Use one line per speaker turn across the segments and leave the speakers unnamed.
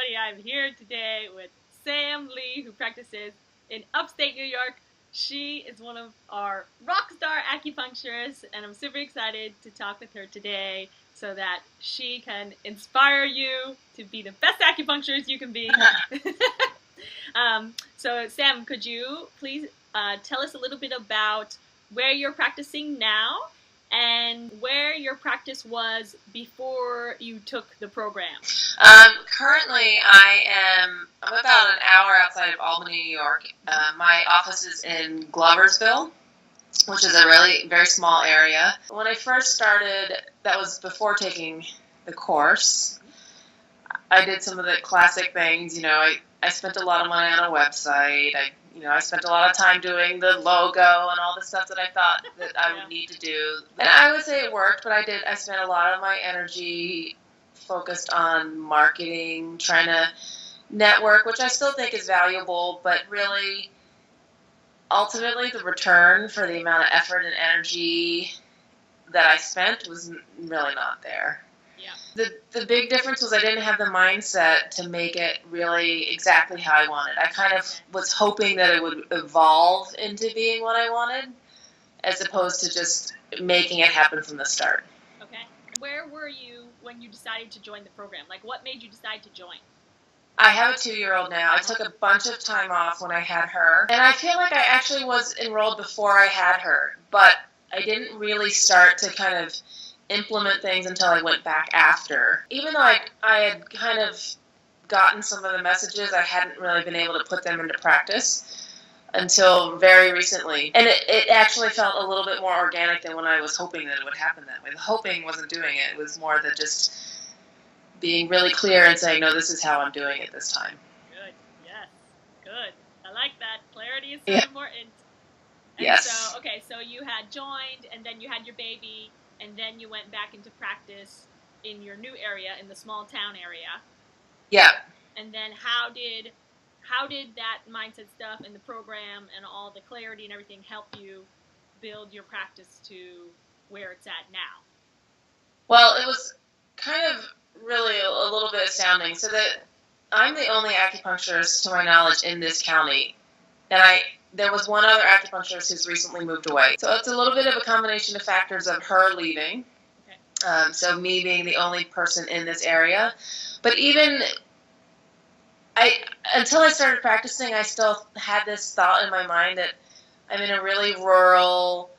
everybody. I'm here today with Sam Lee, who practices in upstate New York. She is one of our rock star acupuncturists, and I'm super excited to talk with her today so that she can inspire you to be the best acupuncturist you can be. So, Sam, could you please tell us a little bit about where you're practicing now and where your practice was before you took the program?
Currently, I'm about an hour outside of Albany, New York. My office is in Gloversville, which is a really very small area. When I first started, that was before taking the course. I did some of the classic things. I spent a lot of money on a website. I spent a lot of time doing the logo and all the stuff that I thought that I would need to do. And I would say it worked, but I spent a lot of my energy focused on marketing, trying to network, which I still think is valuable, but really, ultimately, the return for the amount of effort and energy that I spent was really not there.
Yeah.
The big difference was I didn't have the mindset to make it really exactly how I wanted. I kind of was hoping that it would evolve into being what I wanted, as opposed to just making it happen from the start.
Okay. Where were you when you decided to join the program? Like, what made you decide to join?
I have a 2-year-old now. I took a bunch of time off when I had her, and I feel like I actually was enrolled before I had her, but I didn't really start to kind of implement things until I went back after. Even though I had kind of gotten some of the messages, I hadn't really been able to put them into practice until very recently. And it actually felt a little bit more organic than when I was hoping that it would happen that way. The hoping wasn't doing it. It was more the just being really clear and saying, no, this is how I'm doing it this time.
Good. Yes. Good. I like that. Clarity is so important. And
yes.
So you had joined, and then you had your baby, and then you went back into practice in your new area, in the small town area.
Yeah.
And then how did that mindset stuff and the program and all the clarity and everything help you build your practice to where it's at now?
Well, it was kind of really a little bit astounding. So that I'm the only acupuncturist, to my knowledge, in this county. And there was one other acupuncturist who's recently moved away. So it's a little bit of a combination of factors of her leaving.
Okay.
So me being the only person in this area. But even until I started practicing, I still had this thought in my mind that I'm in a really rural,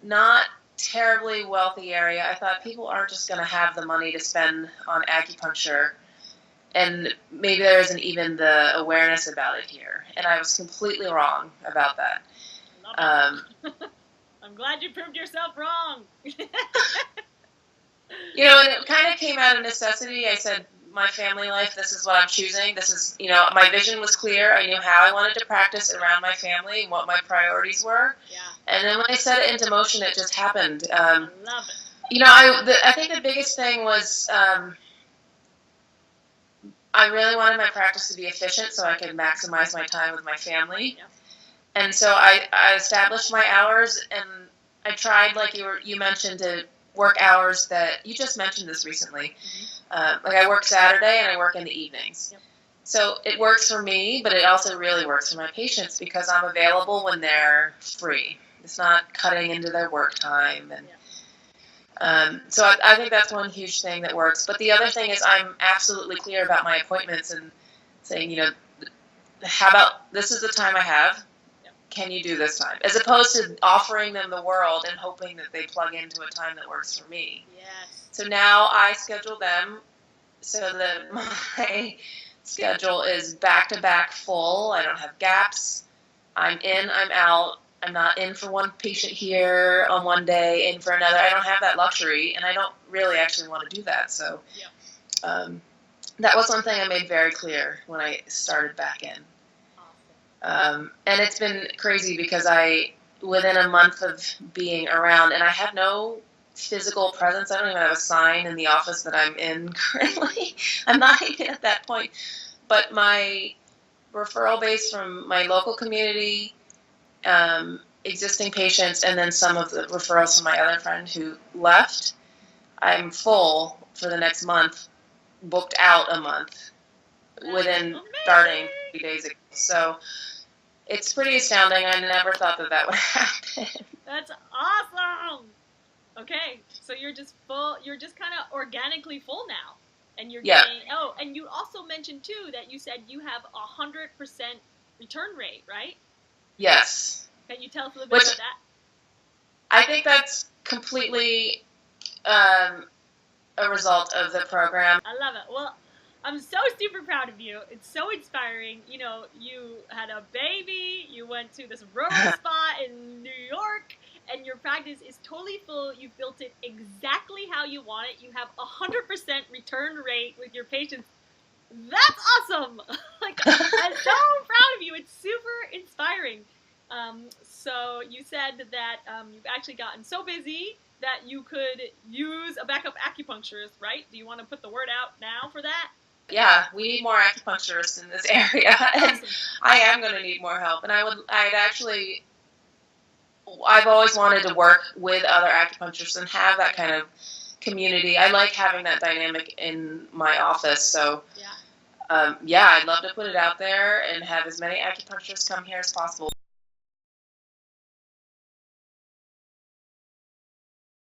not terribly wealthy area. I thought people aren't just going to have the money to spend on acupuncture, and maybe there isn't even the awareness about it here. And I was completely wrong about that.
I'm glad you proved yourself wrong.
And it kind of came out of necessity. I said, my family life, this is what I'm choosing. This is, my vision was clear. I knew how I wanted to practice around my family and what my priorities were.
Yeah.
And then when I set it into motion, it just happened.
I love it.
I think the biggest thing was I really wanted my practice to be efficient so I could maximize my time with my family.
Yeah.
And so I established my hours, and I tried, like you mentioned, to work hours that you just mentioned this recently. Like I work Saturday and I work in the evenings.
Yep.
So it works for me, but it also really works for my patients because I'm available when they're free. It's not cutting into their work time. And so I think that's one huge thing that works. But the other thing is I'm absolutely clear about my appointments and saying, how about this is the time I have? Can you do this time? As opposed to offering them the world and hoping that they plug into a time that works for me.
Yes.
So now I schedule them so that my schedule is back-to-back full. I don't have gaps. I'm in, I'm out. I'm not in for one patient here on one day, in for another. I don't have that luxury, and I don't really actually want to do that. So that was one thing I made very clear when I started back in. And it's been crazy because within a month of being around, and I have no physical presence. I don't even have a sign in the office that I'm in currently. I'm not even at that point. But my referral base from my local community, existing patients, and then some of the referrals from my other friend who left, I'm full for the next month, booked out a month. within starting 3 days ago. So it's pretty astounding. I never thought that would happen.
That's awesome. Okay, so you're just full. You're just kind of organically full now, and you're getting. Oh, and you also mentioned too that you said you have 100% return rate, right?
Yes.
Can you tell us a little bit about that?
I think that's completely a result of the program.
I love it. Well, I'm so super proud of you. It's so inspiring. You know, you had a baby, you went to this rural spot in New York, and your practice is totally full. You've built it exactly how you want it. You have 100% return rate with your patients. That's awesome! Like, I'm so proud of you. It's super inspiring. So you said that you've actually gotten so busy that you could use a backup acupuncturist, right? Do you want to put the word out now for that?
Yeah, we need more acupuncturists in this area, and I am going to need more help. And I've always wanted to work with other acupuncturists and have that kind of community. I like having that dynamic in my office, so I'd love to put it out there and have as many acupuncturists come here as possible.